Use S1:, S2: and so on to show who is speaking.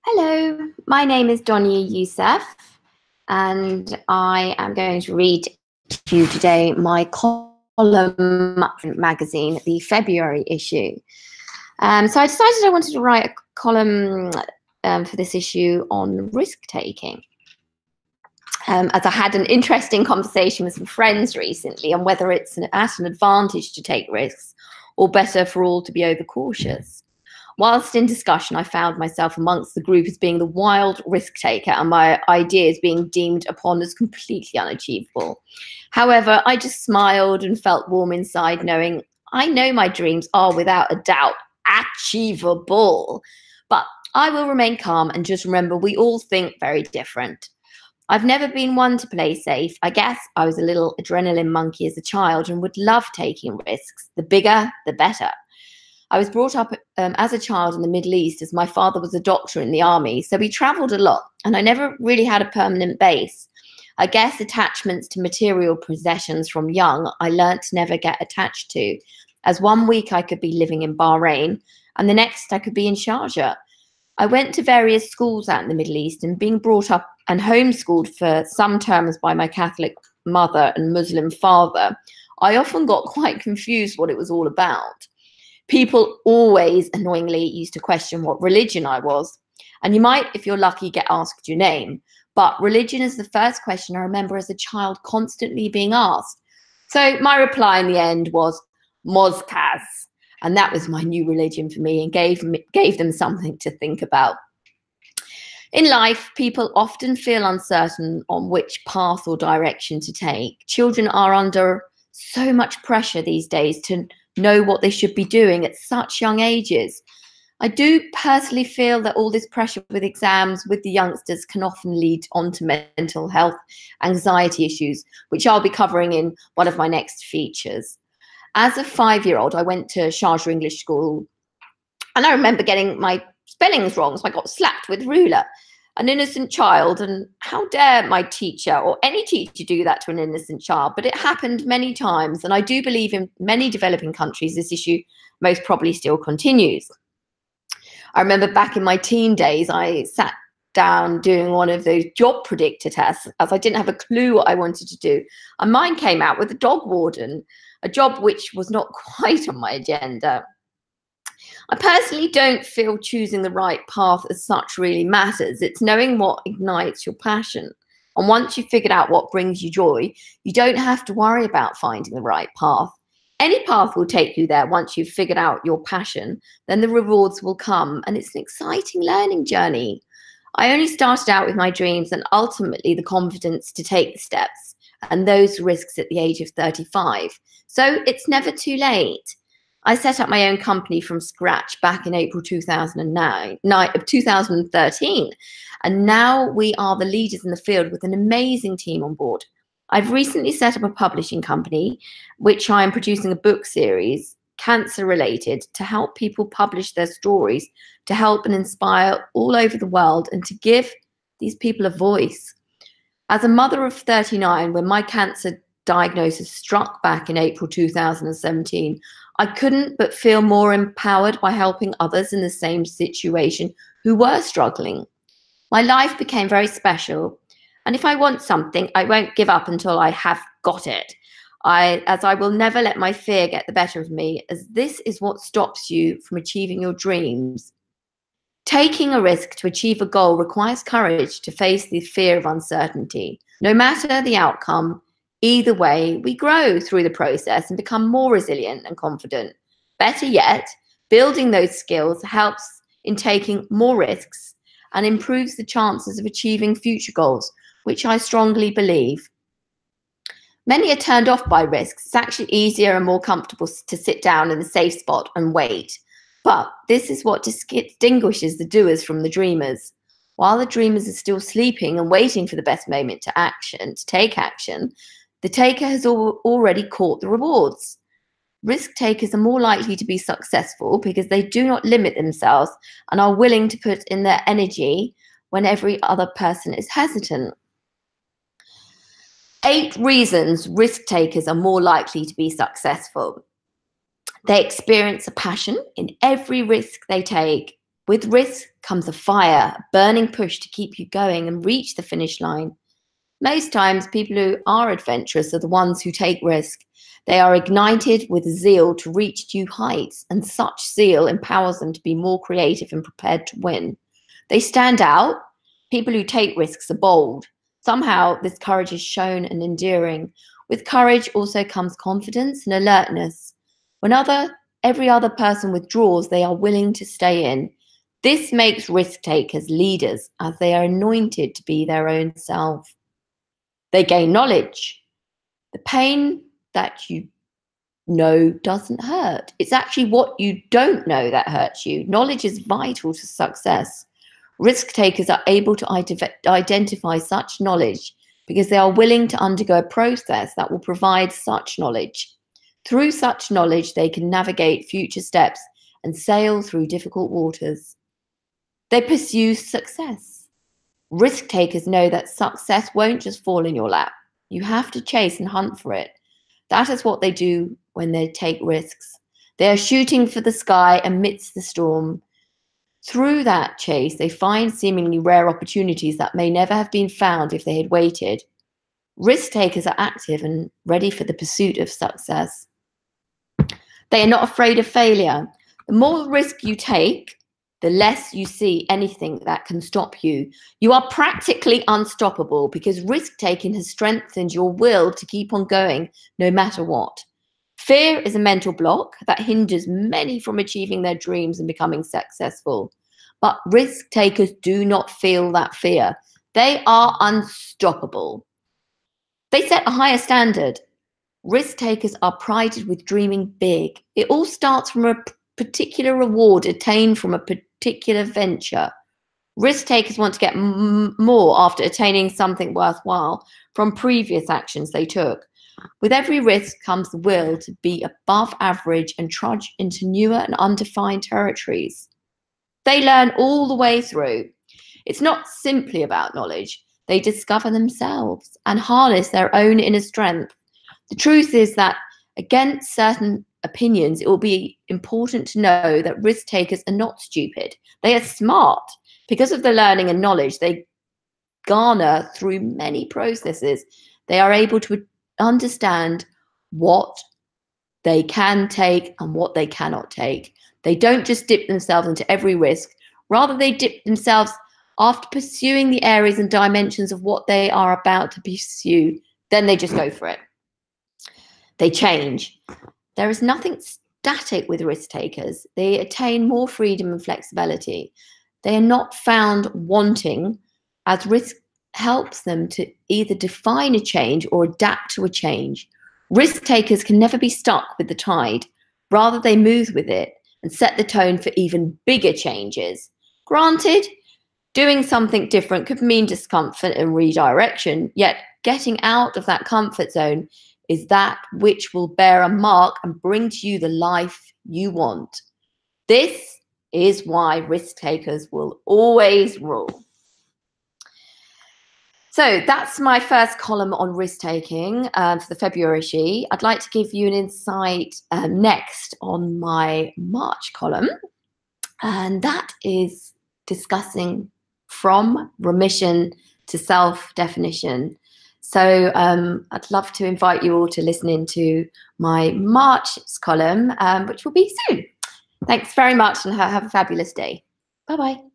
S1: Hello, my name is Donia Youssef, and I am going to read to you today my column magazine, the February issue. So I decided I wanted to write a column for this issue on risk-taking. As I had an interesting conversation with some friends recently on whether it's at an advantage to take risks or better for all to be overcautious. Whilst in discussion, I found myself amongst the group as being the wild risk taker and my ideas being deemed upon as completely unachievable. However, I just smiled and felt warm inside, knowing I know my dreams are without a doubt achievable. But I will remain calm and just remember we all think very different. I've never been one to play safe. I guess I was a little adrenaline monkey as a child and would love taking risks. The bigger, the better. I was brought up as a child in the Middle East as my father was a doctor in the army, so we traveled a lot and I never really had a permanent base. I guess attachments to material possessions from young, I learnt to never get attached to, as one week I could be living in Bahrain and the next I could be in Sharjah. I went to various schools out in the Middle East, and being brought up and homeschooled for some terms by my Catholic mother and Muslim father, I often got quite confused what it was all about. People always annoyingly used to question what religion I was. And you might, if you're lucky, get asked your name. But religion is the first question I remember as a child constantly being asked. So my reply in the end was Mozkaz. And that was my new religion for me and gave them something to think about. In life, people often feel uncertain on which path or direction to take. Children are under so much pressure these days to know what they should be doing at such young ages. I do personally feel that all this pressure with exams with the youngsters can often lead on to mental health, anxiety issues, which I'll be covering in one of my next features. As a 5-year-old, I went to Sharjah English School, and I remember getting my spellings wrong, so I got slapped with a ruler. An innocent child, and how dare my teacher or any teacher do that to an innocent child? But it happened many times, and I do believe in many developing countries this issue most probably still continues. I remember back in my teen days, I sat down doing one of those job predictor tests as I didn't have a clue what I wanted to do, and mine came out with a dog warden, a job which was not quite on my agenda. I personally don't feel choosing the right path as such really matters. It's knowing what ignites your passion. And once you've figured out what brings you joy, you don't have to worry about finding the right path. Any path will take you there once you've figured out your passion, then the rewards will come, and it's an exciting learning journey. I only started out with my dreams and ultimately the confidence to take the steps and those risks at the age of 35. So it's never too late. I set up my own company from scratch back in April 2013, and now we are the leaders in the field with an amazing team on board. I've recently set up a publishing company, which I am producing a book series, cancer-related, to help people publish their stories, to help and inspire all over the world, and to give these people a voice. As a mother of 39, when my cancer diagnosis struck back in April 2017, I couldn't but feel more empowered by helping others in the same situation who were struggling. My life became very special, and if I want something, I won't give up until I have got it. As I will never let my fear get the better of me, as this is what stops you from achieving your dreams. Taking a risk to achieve a goal requires courage to face the fear of uncertainty. No matter the outcome, either way, we grow through the process and become more resilient and confident. Better yet, building those skills helps in taking more risks and improves the chances of achieving future goals, which I strongly believe. Many are turned off by risks. It's actually easier and more comfortable to sit down in the safe spot and wait. But this is what distinguishes the doers from the dreamers. While the dreamers are still sleeping and waiting for the best moment to take action, the taker has already caught the rewards. Risk takers are more likely to be successful because they do not limit themselves and are willing to put in their energy when every other person is hesitant. 8 reasons risk takers are more likely to be successful. They experience a passion in every risk they take. With risk comes a fire, a burning push to keep you going and reach the finish line. Most times, people who are adventurous are the ones who take risk. They are ignited with zeal to reach new heights, and such zeal empowers them to be more creative and prepared to win. They stand out. People who take risks are bold. Somehow, this courage is shown and endearing. With courage also comes confidence and alertness. When every other person withdraws, they are willing to stay in. This makes risk takers leaders, as they are anointed to be their own self. They gain knowledge. The pain that you know doesn't hurt. It's actually what you don't know that hurts you. Knowledge is vital to success. Risk takers are able to identify such knowledge because they are willing to undergo a process that will provide such knowledge. Through such knowledge, they can navigate future steps and sail through difficult waters. They pursue success. Risk takers know that success won't just fall in your lap. You have to chase and hunt for it. That is what they do when they take risks. They are shooting for the sky amidst the storm. Through that chase, they find seemingly rare opportunities that may never have been found if they had waited. Risk takers are active and ready for the pursuit of success. They are not afraid of failure. The more risk you take, the less you see anything that can stop you. You are practically unstoppable because risk-taking has strengthened your will to keep on going no matter what. Fear is a mental block that hinders many from achieving their dreams and becoming successful. But risk-takers do not feel that fear. They are unstoppable. They set a higher standard. Risk-takers are prided with dreaming big. It all starts from a particular reward attained from a particular venture. Risk takers want to get more after attaining something worthwhile from previous actions they took. With every risk comes the will to be above average and trudge into newer and undefined territories. They learn all the way through. It's not simply about knowledge. They discover themselves and harness their own inner strength. The truth is that against certain opinions, it will be important to know that risk takers are not stupid. They are smart. Because of the learning and knowledge they garner through many processes, they are able to understand what they can take and what they cannot take. They don't just dip themselves into every risk. Rather, they dip themselves after pursuing the areas and dimensions of what they are about to pursue. Then they just go for it. They change. There is nothing static with risk takers. They attain more freedom and flexibility. They are not found wanting, as risk helps them to either define a change or adapt to a change. Risk takers can never be stuck with the tide. Rather, they move with it and set the tone for even bigger changes. Granted, doing something different could mean discomfort and redirection, yet getting out of that comfort zone is that which will bear a mark and bring to you the life you want. This is why risk takers will always rule. So that's my first column on risk taking for the February issue. I'd like to give you an insight next on my March column, and that is discussing from remission to self-definition. So I'd love to invite you all to listen into my March column, which will be soon. Thanks very much and have a fabulous day. Bye-bye.